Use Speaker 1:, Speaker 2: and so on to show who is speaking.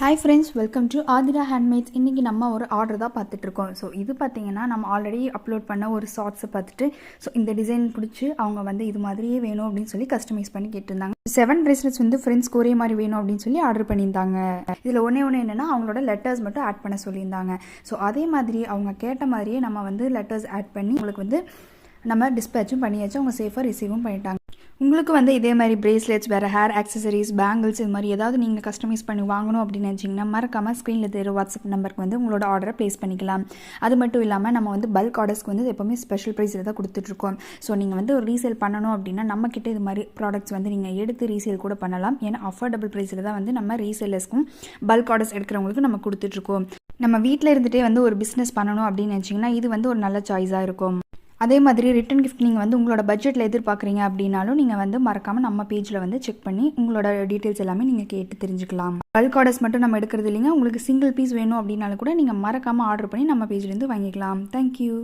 Speaker 1: Hi friends, welcome to Aadhira handmades. இன்றைக்கி நம்ம ஒரு ஆர்டர் தான் பார்த்துட்ருக்கோம். ஸோ இது பார்த்திங்கன்னா நம்ம ஆல்ரெடி அப்லோட் பண்ண ஒரு ஷார்ட்ஸை பார்த்துட்டு இந்த டிசைன் பிடிச்சி அவங்க இது மாதிரியே வேணும் அப்படின்னு சொல்லி கஸ்டமைஸ் பண்ணி கேட்டிருந்தாங்க. 7 ப்ரேஸ்லெட்ஸ் ஃப்ரெண்ட்ஸ்க்கு ஒரே மாதிரி வேணும் அப்படின்னு சொல்லி ஆர்டர் பண்ணியிருந்தாங்க. இதில் ஒன்று என்னென்னா அவங்களோட லெட்டர்ஸ் மட்டும் ஆட் பண்ண சொல்லியிருந்தாங்க. ஸோ அதே மாதிரி அவங்க கேட்ட மாதிரியே நம்ம லெட்டர்ஸ் ஆட் பண்ணி உங்களுக்கு நம்ம டிஸ்பேச்சும் பண்ணியாச்சு. அவங்க சேஃபாக ரிசீவும் பண்ணிட்டாங்க. உங்களுக்கு இதே மாதிரி பிரேஸ்லெட்ஸ், வேறு ஹேர் ஆக்சசரிஸ், பேங்கிள்ஸ், இது மாதிரி ஏதாவது நீங்கள் கஸ்டமைஸ் பண்ணி வாங்கணும் அப்படின்னு நினச்சிங்கன்னா மறக்காமல் ஸ்க்ரீனில் தெரியும் வாட்ஸ்அப் நம்பருக்கு உங்களோட ஆர்டரை ப்ளேஸ் பண்ணிக்கலாம். அது மட்டும் இல்லாமல் நம்ம பல்க் ஆர்டர்ஸ்க்கு எப்போவுமே ஸ்பெஷல் ப்ரைஸில் தான் கொடுத்துட்ருக்கோம். ஸோ நீங்கள் ஒரு ரீசேல் பண்ணணும் அப்படின்னா நம்மக்கிட்ட இது மாதிரி ப்ராடக்ட்ஸ் நீங்கள் எடுத்து ரீசேல் கூட பண்ணலாம். ஏன்னா அஃபோர்டபுள் ப்ரைஸில் தான் நம்ம ரீசேலர்ஸ்க்கும் பல்க் ஆர்டர்ஸ் எடுக்கிறவங்களுக்கு நம்ம கொடுத்துட்ருக்கோம். நம்ம வீட்டில் இருந்துகிட்டே ஒரு பிஸ்னஸ் பண்ணணும் அப்படின்னு நினச்சிங்கன்னா இது ஒரு நல்ல சாய்ஸாக இருக்கும். அதே மாதிரி ரிட்டன் கிஃப்ட் நீங்கள் உங்களோட பட்ஜெட்டில் எதிர்பார்க்குறீங்க அப்படின்னாலும் நீங்கள் மறக்காமல் நம்ம பேஜில் செக் பண்ணி உங்களோட டீட்டெயில்ஸ் எல்லாமே நீங்கள் கேட்டு தெரிஞ்சுக்கலாம். பல்க் ஆர்டர்ஸ் மட்டும் நம்ம எடுக்கிறது இல்லைங்க. உங்களுக்கு சிங்கிள் பீஸ் வேணும் அப்படின்னாலும் கூட நீங்கள் மறக்காமல் ஆர்டர் பண்ணி நம்ம பேஜ்லேருந்து வாங்கிக்கலாம். தேங்க்யூ.